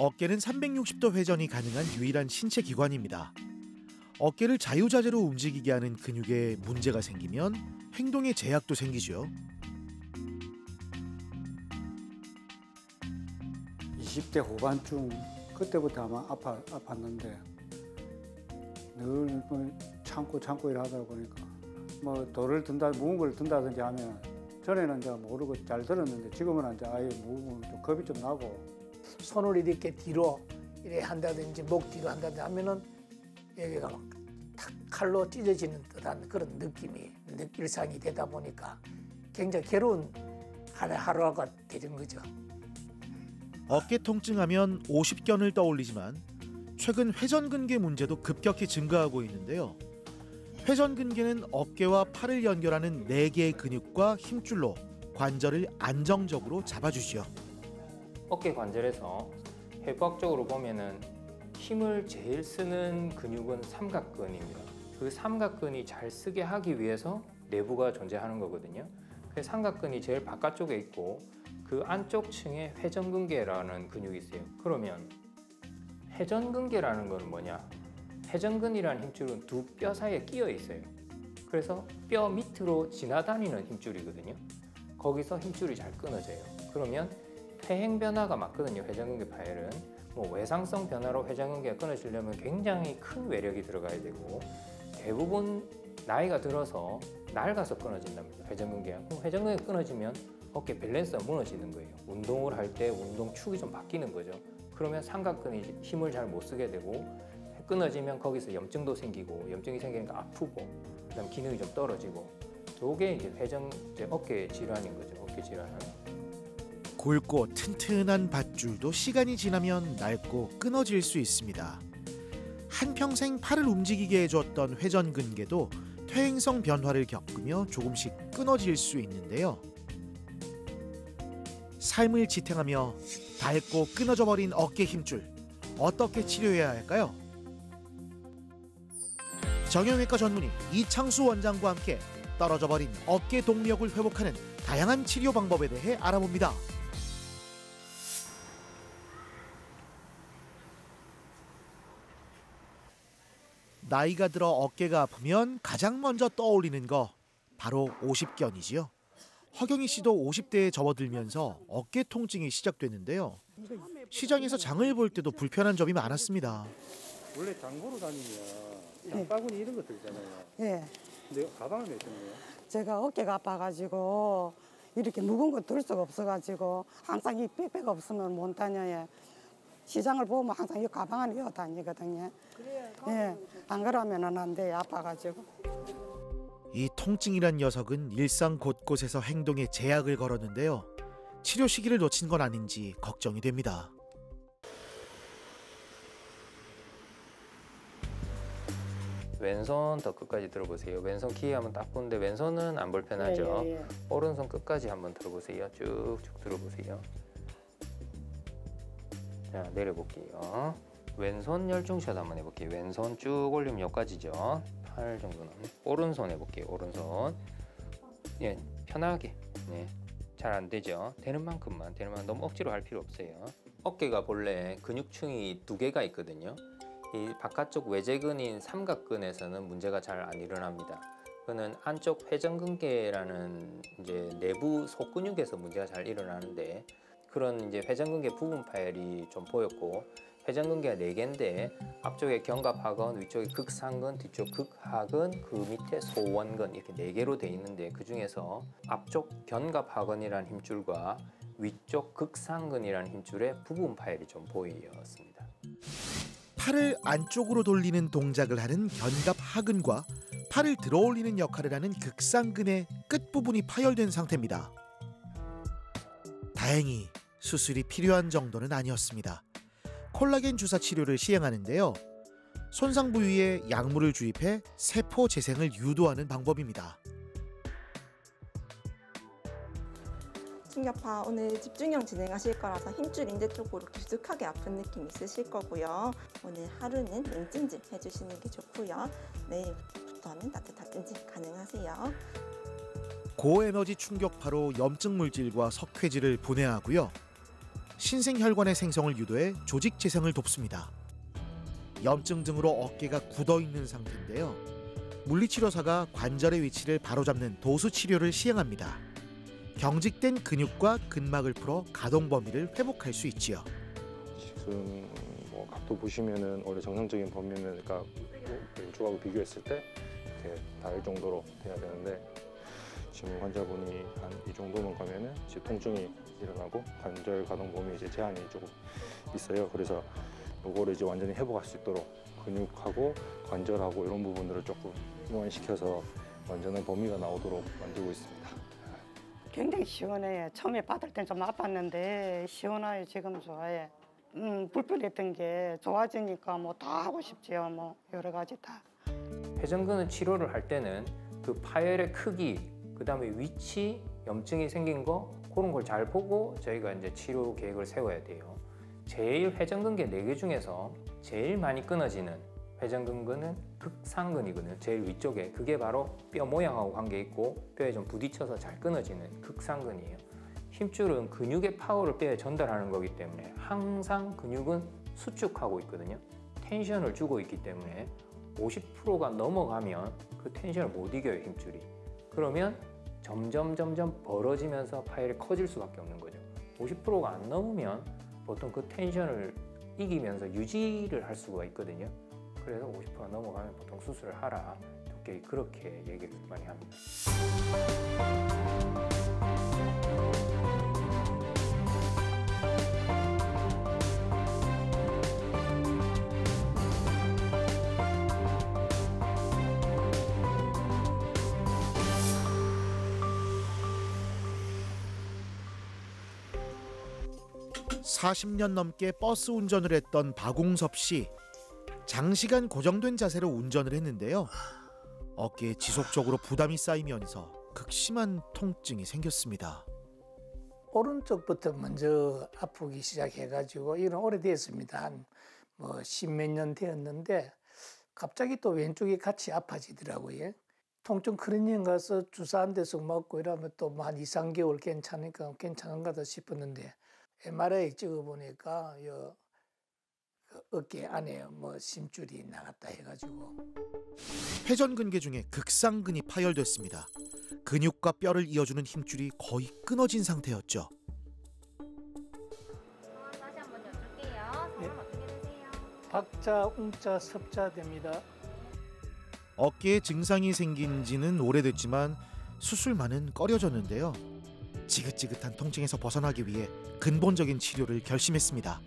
어깨는 360도 회전이 가능한 유일한 신체 기관입니다. 어깨를 자유자재로 움직이게 하는 근육에 문제가 생기면 행동에 제약도 생기죠. 20대 후반쯤 그때부터 아마 아팠는데 늘 참고 일하다 보니까 뭐 돌을 든다 무거운 걸 든다든지 하면 전에는 이제 모르고 잘 들었는데 지금은 이제 아예 무거우면 좀 겁이 좀 나고 손을 이렇게 뒤로 이렇게 한다든지 목 뒤로 한다든지 하면은 여기가 막 탁 칼로 찢어지는 듯한 그런 느낌이 일상이 되다 보니까 굉장히 괴로운 하루하루가 되는 거죠. 어깨 통증하면 오십견을 떠올리지만 최근 회전근개 문제도 급격히 증가하고 있는데요. 회전근개는 어깨와 팔을 연결하는 4개의 근육과 힘줄로 관절을 안정적으로 잡아주지요. 어깨 관절에서 해부학적으로 보면은 힘을 제일 쓰는 근육은 삼각근입니다. 그 삼각근이 잘 쓰게 하기 위해서 내부가 존재하는 거거든요. 그 삼각근이 제일 바깥쪽에 있고 그 안쪽 층에 회전근개라는 근육이 있어요. 그러면 회전근개라는 건 뭐냐? 회전근이라는 힘줄은 두 뼈 사이에 끼어 있어요. 그래서 뼈 밑으로 지나다니는 힘줄이거든요. 거기서 힘줄이 잘 끊어져요. 그러면 퇴행 변화가 맞거든요. 회전근개 파열은 뭐 외상성 변화로 회전근개가 끊어지려면 굉장히 큰 외력이 들어가야 되고 대부분 나이가 들어서 낡아서 끊어진답니다. 회전근개가. 그럼 회전근개가 끊어지면 어깨 밸런스가 무너지는 거예요. 운동을 할 때 운동축이 좀 바뀌는 거죠. 그러면 삼각근이 힘을 잘 못 쓰게 되고 끊어지면 거기서 염증도 생기고 염증이 생기니까 아프고 그다음 기능이 좀 떨어지고 이게 이제 어깨 질환인 거죠. 어깨 질환은. 굵고 튼튼한 밧줄도 시간이 지나면 낡고 끊어질 수 있습니다. 한평생 팔을 움직이게 해줬던 회전근개도 퇴행성 변화를 겪으며 조금씩 끊어질 수 있는데요. 삶을 지탱하며 닳고 끊어져 버린 어깨 힘줄, 어떻게 치료해야 할까요? 정형외과 전문의 이창수 원장과 함께 떨어져 버린 어깨 동력을 회복하는 다양한 치료 방법에 대해 알아봅니다. 나이가 들어 어깨가 아프면 가장 먼저 떠올리는 거 바로 오십견이지요. 허경희 씨도 50대에 접어들면서 어깨 통증이 시작됐는데요. 시장에서 장을 볼 때도 불편한 점이 많았습니다. 원래 장 보러 다니면 장바구니 이런 것들 있잖아요. 예. 근데 가방을 왜 쓰는 거예요? 제가 어깨가 아파가지고 이렇게 무거운 거 들 수가 없어가지고 항상 이 백팩 없으면 못 다녀요. 시장을 보면 항상 이 가방을 이어 다니거든요. 예. 안 그러면은 안 돼요. 아파가지고. 이 통증이란 녀석은 일상 곳곳에서 행동에 제약을 걸었는데요. 치료 시기를 놓친 건 아닌지 걱정이 됩니다. 왼손 더 끝까지 들어보세요. 왼손 키 한번 딱 보는데 왼손은 안 불편하죠. 예. 오른손 끝까지 한번 들어보세요. 쭉쭉 들어보세요. 자, 내려볼게요. 왼손 열중샷 한번 해볼게요. 왼손 쭉 올리면 여기까지죠. 팔 정도는. 오른손 해볼게요. 오른손. 예, 편하게. 네, 잘 안 되죠. 되는 만큼만, 너무 억지로 할 필요 없어요. 어깨가 본래 근육층이 2개가 있거든요. 이 바깥쪽 외제근인 삼각근에서는 문제가 잘 안 일어납니다. 그거는 안쪽 회전근개라는 이제 내부 속근육에서 문제가 잘 일어나는데 그런 이제 회전근개 부분 파열이 좀 보였고 회전근개가 4개인데 앞쪽에 견갑하근, 위쪽에 극상근, 뒤쪽 극하근, 그 밑에 소원근 이렇게 4개로 돼 있는데 그 중에서 앞쪽 견갑하근이라는 힘줄과 위쪽 극상근이라는 힘줄의 부분 파열이 좀 보였습니다. 팔을 안쪽으로 돌리는 동작을 하는 견갑하근과 팔을 들어올리는 역할을 하는 극상근의 끝부분이 파열된 상태입니다. 다행히 수술이 필요한 정도는 아니었습니다. 콜라겐 주사 치료를 시행하는데요. 손상 부위에 약물을 주입해 세포 재생을 유도하는 방법입니다. 충격파 오늘 집중형 진행하실 거라서 힘줄 인대 쪽으로 깊숙하게 아픈 느낌 있으실 거고요. 오늘 하루는 냉찜질 해주시는 게 좋고요. 내일부터는 따뜻한 찜질 가능하세요. 고에너지 충격파로 염증 물질과 석회질을 분해하고요. 신생혈관의 생성을 유도해 조직 재생을 돕습니다. 염증 등으로 어깨가 굳어 있는 상태인데요. 물리치료사가 관절의 위치를 바로잡는 도수 치료를 시행합니다. 경직된 근육과 근막을 풀어 가동 범위를 회복할 수 있지요. 지금 뭐 각도 보시면은 원래 정상적인 범위면 그러니까 왼쪽하고 비교했을 때 이렇게 닿을 정도로 돼야 되는데 지금 환자분이 한 이 정도만 가면은 이제 통증이 일어나고 관절 가동 범위 이제 제한이 조금 있어요. 그래서 요거를 이제 완전히 회복할 수 있도록 근육하고 관절하고 이런 부분들을 조금 이완시켜서 완전한 범위가 나오도록 만들고 있습니다. 굉장히 시원해요. 처음에 받을 땐 좀 아팠는데 시원해요. 지금 좋아해. 불편했던 게 좋아지니까 뭐 다 하고 싶지요. 뭐 여러 가지 다. 회전근은 치료를 할 때는 그 파열의 크기, 그다음에 위치, 염증이 생긴 거 그런 걸 잘 보고 저희가 이제 치료 계획을 세워야 돼요. 제일 회전근개 4개 중에서 제일 많이 끊어지는 회전근근은 극상근이거든요. 제일 위쪽에. 그게 바로 뼈 모양하고 관계 있고 뼈에 좀 부딪혀서 잘 끊어지는 극상근이에요. 힘줄은 근육의 파워를 뼈에 전달하는 거기 때문에 항상 근육은 수축하고 있거든요. 텐션을 주고 있기 때문에 50%가 넘어가면 그 텐션을 못 이겨요, 힘줄이. 그러면 점점 벌어지면서 파열이 커질 수밖에 없는 거죠. 50%가 안 넘으면 보통 그 텐션을 이기면서 유지를 할 수가 있거든요. 그래서 50%가 넘어가면 보통 수술을 하라. 도끼 그렇게 얘기를 많이 합니다. (40년) 넘게 버스 운전을 했던 박웅섭 씨. 장시간 고정된 자세로 운전을 했는데요. 어깨에 지속적으로 부담이 쌓이면서 극심한 통증이 생겼습니다. 오른쪽부터 먼저 아프기 시작해가지고 이건 오래됐습니다. 한 뭐 십몇 년 되었는데 갑자기 또 왼쪽이 같이 아파지더라고요. 통증 클리닉 가서 주사 한 대씩 맞고 이러면 또 한 2, 3개월 괜찮으니까 괜찮은가 싶었는데 MRI 찍어보니까 어깨 안에 뭐 심줄이 나갔다 해가지고 회전근개 중에 극상근이 파열됐습니다. 근육과 뼈를 이어주는 힘줄이 거의 끊어진 상태였죠. 다시 한번 여쭐게요. 성함 어떻게 되세요? 박자, 웅자, 섭자 됩니다. 어깨에 증상이 생긴 지는 오래됐지만 수술만은 꺼려졌는데요. 지긋지긋한 통증에서 벗어나기 위해 근본적인 치료를 결심했습니다.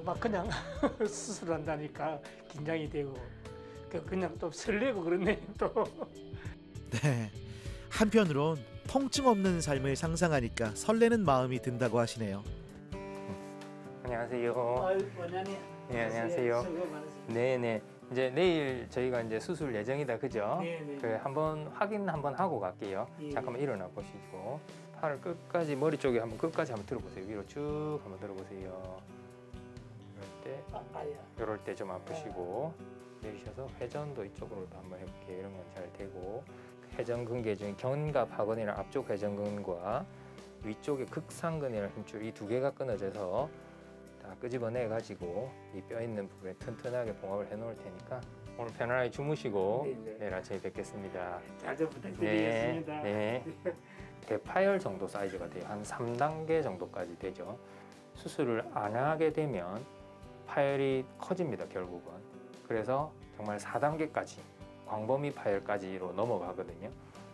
막 그냥 수술한다니까 긴장이 되고 그냥 또 설레고 그러네 또. 네, 한편으론 통증 없는 삶을 상상하니까 설레는 마음이 든다고 하시네요. 안녕하세요. 원장님. 네, 안녕하세요. 네네. 이제 내일 저희가 이제 수술 예정이다, 그죠? 네네. 그 한번 확인 한번 하고 갈게요. 예. 잠깐만 일어나 보시고 팔을 끝까지 머리 쪽에 끝까지 한번 들어보세요. 위로 쭉 한번 들어보세요. 이럴 때 좀 아프시고 내쉬셔서 회전도 이쪽으로도 한번 해볼게요. 이런 건 잘 되고 회전근개 중에 견갑하근이랑 앞쪽 회전근과 위쪽에 극상근이라는 힘줄 이 두 개가 끊어져서 다 끄집어내 가지고 이 뼈 있는 부분에 튼튼하게 봉합을 해 놓을 테니까 오늘 편안하게 주무시고 네. 내일 아침에 뵙겠습니다. 잘 좀 부탁드리겠습니다. 네. 대파열 정도 사이즈가 돼요. 한 3단계 정도까지 되죠. 수술을 안 하게 되면 파열이 커집니다, 결국은. 그래서 정말 4단계까지 광범위 파열까지로 넘어가거든요.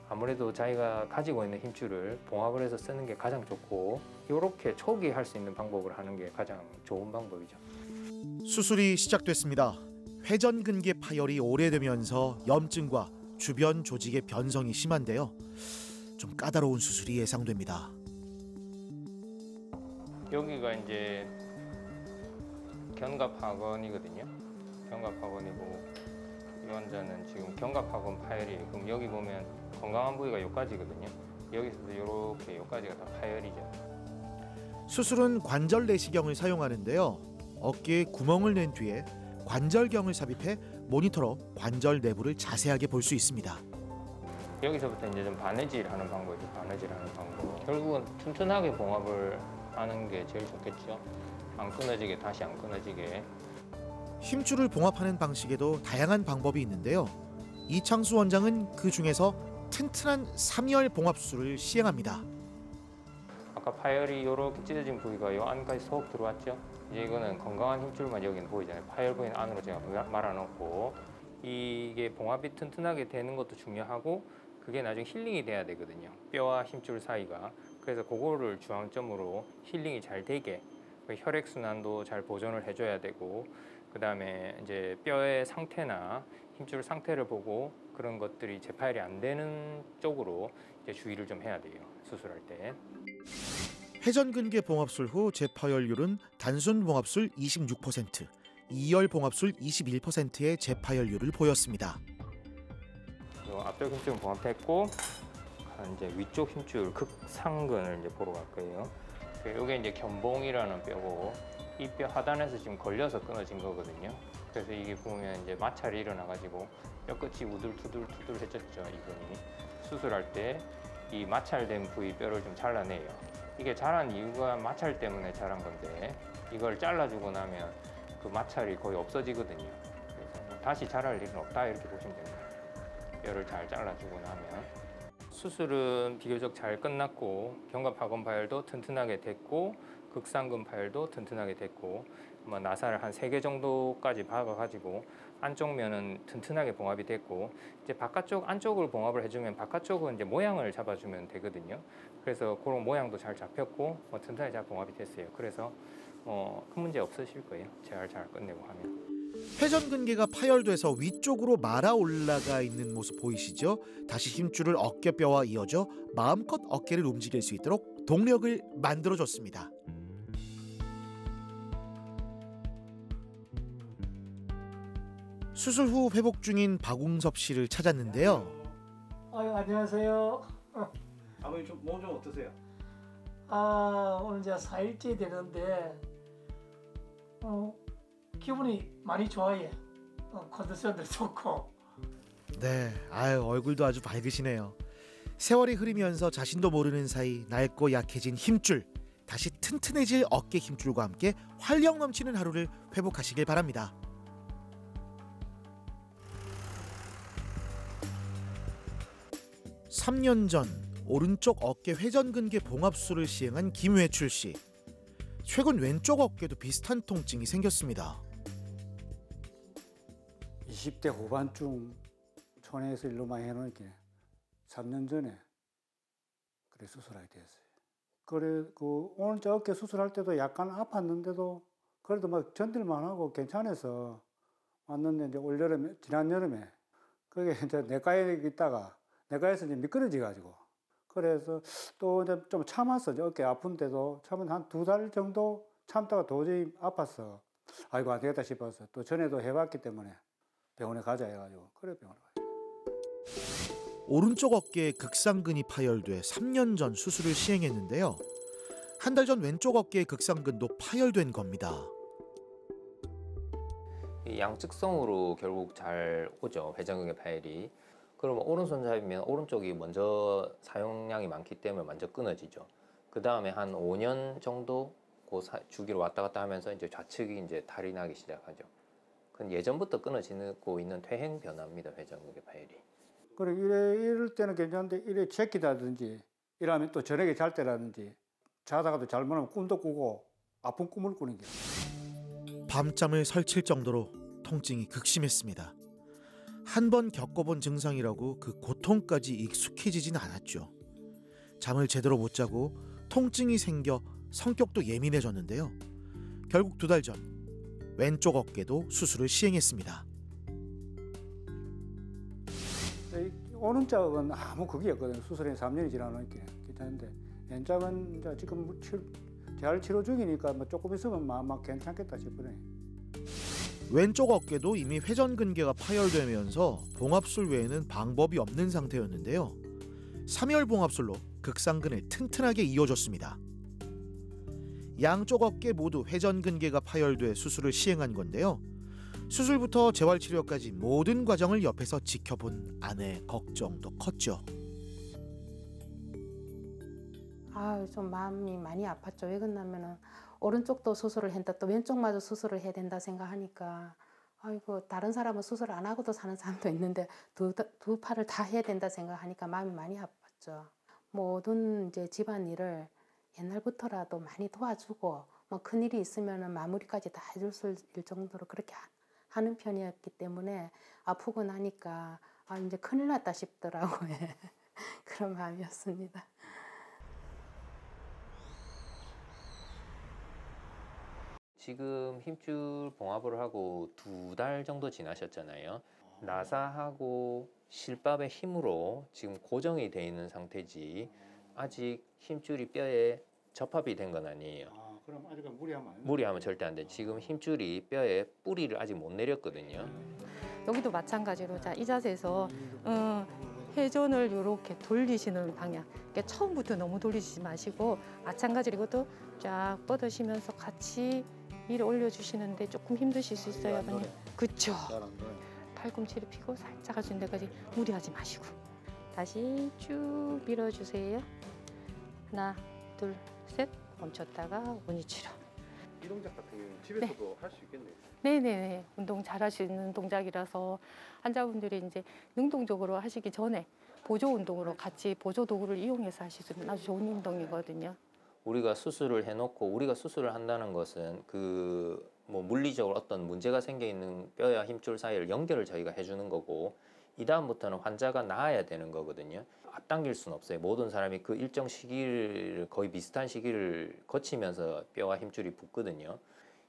아무래도 자기가 가지고 있는 힘줄을 봉합을 해서 쓰는 게 가장 좋고 이렇게 초기에 할 수 있는 방법을 하는 게 가장 좋은 방법이죠. 수술이 시작됐습니다. 회전근개 파열이 오래되면서 염증과 주변 조직의 변성이 심한데요. 좀 까다로운 수술이 예상됩니다. 여기가 이제 견갑하근이거든요. 견갑하근이고 이 환자는 지금 견갑하근 파열이에요. 그럼 여기 보면 건강한 부위가 여기까지거든요. 여기서도 이렇게 여기까지가 다 파열이죠. 수술은 관절 내시경을 사용하는데요. 어깨에 구멍을 낸 뒤에 관절경을 삽입해 모니터로 관절 내부를 자세하게 볼 수 있습니다. 여기서부터 이제 좀 바느질하는 방법이죠. 바느질하는 방법. 결국은 튼튼하게 봉합을 하는 게 제일 좋겠죠. 안 끊어지게, 다시 안 끊어지게. 힘줄을 봉합하는 방식에도 다양한 방법이 있는데요. 이창수 원장은 그 중에서 튼튼한 3열 봉합술을 시행합니다. 아까 파열이 이렇게 찢어진 부위가 이 안까지 쏙 들어왔죠. 이제 이거는 건강한 힘줄만 여기는 보이잖아요. 파열 부위는 안으로 제가 말아놓고 이게 봉합이 튼튼하게 되는 것도 중요하고 그게 나중에 힐링이 돼야 되거든요. 뼈와 힘줄 사이가. 그래서 그거를 중앙점으로 힐링이 잘 되게 혈액 순환도 잘 보존을 해줘야 되고 그다음에 이제 뼈의 상태나 힘줄 상태를 보고 그런 것들이 재파열이 안 되는 쪽으로 이제 주의를 좀 해야 돼요. 수술할 때. 회전근개 봉합술 후 재파열률은 단순 봉합술 26%, 2열 봉합술 21%의 재파열률을 보였습니다. 앞쪽 힘줄은 봉합했고 이제 위쪽 힘줄 극상근을 이제 보러 갈 거예요. 이게 이제 견봉이라는 뼈고 이 뼈 하단에서 지금 걸려서 끊어진 거거든요. 그래서 이게 보면 이제 마찰이 일어나가지고 뼈끝이 우둘투둘해졌죠. 이분이 수술할 때 이 마찰된 부위 뼈를 좀 잘라내요. 이게 자란 이유가 마찰 때문에 자란 건데 이걸 잘라주고 나면 그 마찰이 거의 없어지거든요. 그래서 다시 자랄 일은 없다 이렇게 보시면 됩니다. 뼈를 잘 잘라주고 나면 수술은 비교적 잘 끝났고 견갑하건 파열도 튼튼하게 됐고 극상근 파열도 튼튼하게 됐고 나사를 한 3개 정도까지 박아가지고 안쪽 면은 튼튼하게 봉합이 됐고 이제 바깥쪽 안쪽을 봉합을 해주면 바깥쪽은 이제 모양을 잡아주면 되거든요. 그래서 그런 모양도 잘 잡혔고 튼튼하게 잘 봉합이 됐어요. 그래서 큰 문제 없으실 거예요. 재활 잘 끝내고 하면. 회전근개가 파열돼서 위쪽으로 말아 올라가 있는 모습 보이시죠? 다시 힘줄을 어깨뼈와 이어져 마음껏 어깨를 움직일 수 있도록 동력을 만들어줬습니다. 수술 후 회복 중인 박웅섭 씨를 찾았는데요. 안녕하세요. 아버님 몸 좀 어떠세요? 오늘 이제 4일째 되는데 기분이 많이 좋아요. 컨디션도 좋고. 네, 얼굴도 아주 밝으시네요. 세월이 흐르면서 자신도 모르는 사이 낡고 약해진 힘줄, 다시 튼튼해질 어깨 힘줄과 함께 활력 넘치는 하루를 회복하시길 바랍니다. (3년) 전 오른쪽 어깨 회전근개 봉합술을 시행한 김회출 씨. 최근 왼쪽 어깨도 비슷한 통증이 생겼습니다. 20대 후반쯤 촌에서 일로 많이 해놓으니까 3년 전에 그래 수술하게 됐어요. 그래 오늘 저 어깨 수술할 때도 약간 아팠는데도 그래도 막 견딜만 하고 괜찮아서 왔는데 이제 올 여름에 지난 여름에 그게 이제 내과에 있다가 내과에서 이제 미끄러져 가지고 그래서 또 이제 좀 참았어. 어깨 아픈데도 참은 한 2달 정도 참다가 도저히 아팠어. 아이고 안 되겠다 싶어서 또 전에도 해봤기 때문에 병원에 가자 해가지고 그래 병원에 가자. 오른쪽 어깨에 극상근이 파열돼 3년 전 수술을 시행했는데요. 한 달 전 왼쪽 어깨의 극상근도 파열된 겁니다. 양측성으로 결국 잘 오죠. 회전근개 파열이. 그러면 오른손잡이면 오른쪽이 먼저 사용량이 많기 때문에 먼저 끊어지죠. 그 다음에 한 5년 정도 그 주기로 왔다 갔다 하면서 이제 좌측이 이제 탈이 나기 시작하죠. 그건 예전부터 끊어지고 있는 퇴행 변화입니다. 회전근개 파열이. 그래 이럴 때는 괜찮은데 이래 제끼다든지 이러면 또 저녁에 잘 때라든지 자다가도 잘못하면 꿈도 꾸고 아픈 꿈을 꾸는 게. 밤잠을 설칠 정도로 통증이 극심했습니다. 한 번 겪어본 증상이라고 그 고통까지 익숙해지진 않았죠. 잠을 제대로 못 자고 통증이 생겨 성격도 예민해졌는데요. 결국 2달 전 왼쪽 어깨도 수술을 시행했습니다. 오른쪽은 아무 그게 없거든요. 수술이 3년이 지나니까 괜찮은데 왼쪽은 이제 지금 재활 치료 중이니까 뭐 조금 있으면 막 괜찮겠다 싶으네. 왼쪽 어깨도 이미 회전근개가 파열되면서 봉합술 외에는 방법이 없는 상태였는데요. 3열 봉합술로 극상근을 튼튼하게 이어줬습니다. 양쪽 어깨 모두 회전근개가 파열돼 수술을 시행한 건데요. 수술부터 재활치료까지 모든 과정을 옆에서 지켜본 아내의 걱정도 컸죠. 좀 마음이 많이 아팠죠. 왜 그러냐면은 오른쪽도 수술을 했다 또 왼쪽마저 수술을 해야 된다 생각하니까 아이고 다른 사람은 수술 안 하고도 사는 사람도 있는데 두 팔을 다 해야 된다 생각하니까 마음이 많이 아팠죠. 모든 이제 집안일을 옛날부터라도 많이 도와주고 뭐 큰일이 있으면은 마무리까지 다 해줄 수 있을 정도로 그렇게 하는 편이었기 때문에 아프고 나니까 이제 큰일 났다 싶더라고요. 그런 마음이었습니다. 지금 힘줄 봉합을 하고 2달 정도 지나셨잖아요. 나사하고 실밥의 힘으로 지금 고정이 돼 있는 상태지 아직 힘줄이 뼈에 접합이 된 건 아니에요. 그럼 아직은 무리하면 안 돼요? 무리하면 절대 안 돼. 지금 힘줄이 뼈에 뿌리를 아직 못 내렸거든요. 여기도 마찬가지로 자, 이 자세에서 회전을 이렇게 돌리시는 방향. 그러니까 처음부터 너무 돌리시지 마시고 마찬가지로 이것도 쫙 뻗으시면서 같이 위로 올려주시는데 조금 힘드실 수 있어요, 아버님. 그렇죠. 팔꿈치를 펴고 살짝 하시는 데까지 무리하지 마시고 다시 쭉 밀어주세요. 하나, 둘, 셋. 멈췄다가 원위치로. 이 동작 같은 경우는 집에서도 할 수 있겠네요. 네네네. 운동 잘 하시는 동작이라서 환자분들이 이제 능동적으로 하시기 전에 보조 운동으로 같이 보조 도구를 이용해서 하실 수 있는 아주 좋은 운동이거든요. 우리가 수술을 해놓고 우리가 수술을 한다는 것은 그 뭐 물리적으로 어떤 문제가 생겨 있는 뼈와 힘줄 사이를 연결을 저희가 해주는 거고 이 다음부터는 환자가 나아야 되는 거거든요. 앞당길 수는 없어요. 모든 사람이 그 일정 시기를 거의 비슷한 시기를 거치면서 뼈와 힘줄이 붙거든요.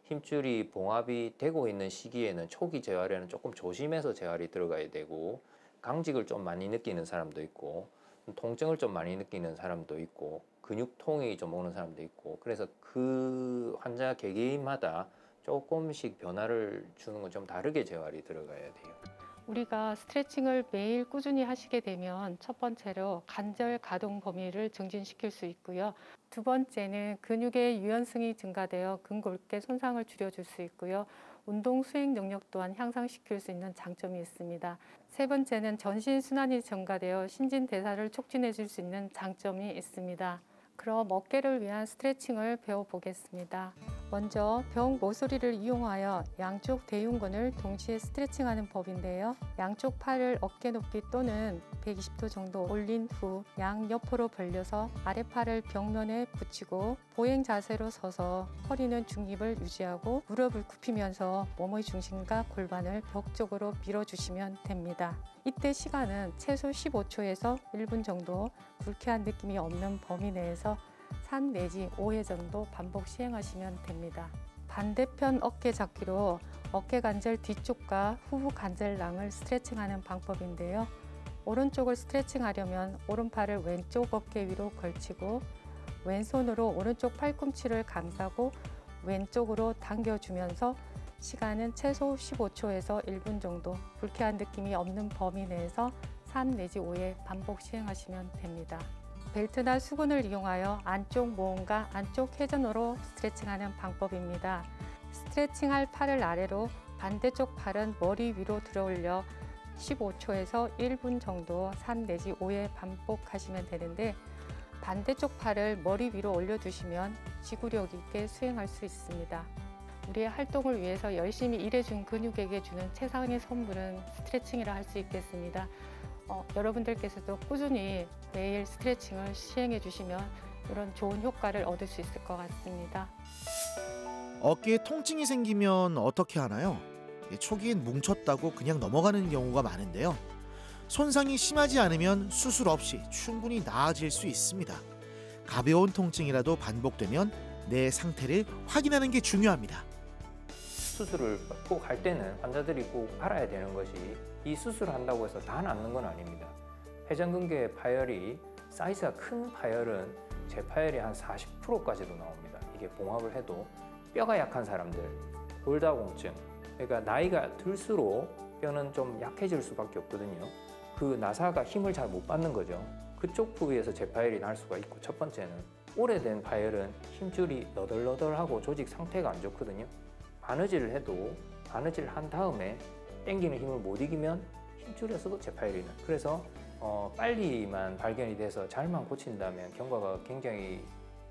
힘줄이 봉합이 되고 있는 시기에는 초기 재활에는 조금 조심해서 재활이 들어가야 되고 강직을 좀 많이 느끼는 사람도 있고 통증을 좀 많이 느끼는 사람도 있고 근육통이 좀 오는 사람도 있고 그래서 그 환자 개개인마다 조금씩 변화를 주는 건 좀 다르게 재활이 들어가야 돼요. 우리가 스트레칭을 매일 꾸준히 하시게 되면 첫 번째로 관절 가동 범위를 증진시킬 수 있고요. 두 번째는 근육의 유연성이 증가되어 근골격 손상을 줄여줄 수 있고요. 운동 수행 능력 또한 향상시킬 수 있는 장점이 있습니다. 세 번째는 전신 순환이 증가되어 신진대사를 촉진해 줄 수 있는 장점이 있습니다. 그럼 어깨를 위한 스트레칭을 배워보겠습니다. 먼저 벽 모서리를 이용하여 양쪽 대흉근을 동시에 스트레칭하는 법인데요. 양쪽 팔을 어깨 높이 또는 120도 정도 올린 후 양옆으로 벌려서 아랫팔을 벽면에 붙이고 보행 자세로 서서 허리는 중립을 유지하고 무릎을 굽히면서 몸의 중심과 골반을 벽 쪽으로 밀어주시면 됩니다. 이때 시간은 최소 15초에서 1분 정도 불쾌한 느낌이 없는 범위 내에서 3 내지 5회 정도 반복 시행하시면 됩니다. 반대편 어깨 잡기로 어깨 관절 뒤쪽과 후부 관절낭을 스트레칭하는 방법인데요. 오른쪽을 스트레칭하려면 오른팔을 왼쪽 어깨 위로 걸치고 왼손으로 오른쪽 팔꿈치를 감싸고 왼쪽으로 당겨주면서 시간은 최소 15초에서 1분 정도 불쾌한 느낌이 없는 범위 내에서 3 내지 5회 반복 시행하시면 됩니다. 벨트나 수건을 이용하여 안쪽 모음과 안쪽 회전으로 스트레칭하는 방법입니다. 스트레칭할 팔을 아래로 반대쪽 팔은 머리 위로 들어올려 15초에서 1분 정도 3 내지 5회 반복하시면 되는데 반대쪽 팔을 머리 위로 올려두시면 지구력 있게 수행할 수 있습니다. 우리의 활동을 위해서 열심히 일해준 근육에게 주는 최상의 선물은 스트레칭이라 할 수 있겠습니다. 여러분들께서도 꾸준히 매일 스트레칭을 시행해 주시면 이런 좋은 효과를 얻을 수 있을 것 같습니다. 어깨에 통증이 생기면 어떻게 하나요? 초기엔 뭉쳤다고 그냥 넘어가는 경우가 많은데요. 손상이 심하지 않으면 수술 없이 충분히 나아질 수 있습니다. 가벼운 통증이라도 반복되면 내 상태를 확인하는 게 중요합니다. 수술을 꼭 할 때는 환자들이 꼭 알아야 되는 것이 이 수술을 한다고 해서 다 낫는 건 아닙니다. 회전근개 파열이 사이즈가 큰 파열은 제 파열이 한 40%까지도 나옵니다. 이게 봉합을 해도 뼈가 약한 사람들, 골다공증, 그러니까 나이가 들수록 뼈는 좀 약해질 수밖에 없거든요. 그 나사가 힘을 잘 못 받는 거죠. 그쪽 부위에서 재파열이 날 수가 있고 첫 번째는 오래된 파열은 힘줄이 너덜너덜하고 조직 상태가 안 좋거든요. 바느질을 해도 바느질 한 다음에 당기는 힘을 못 이기면 힘줄에서도 재파열이 나요. 그래서 빨리만 발견이 돼서 잘만 고친다면 경과가 굉장히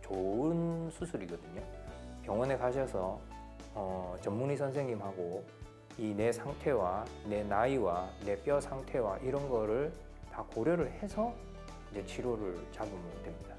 좋은 수술이거든요. 병원에 가셔서 전문의 선생님하고 이 내 상태와 내 나이와 내 뼈 상태와 이런 거를 다 고려를 해서 이제 치료를 잡으면 됩니다.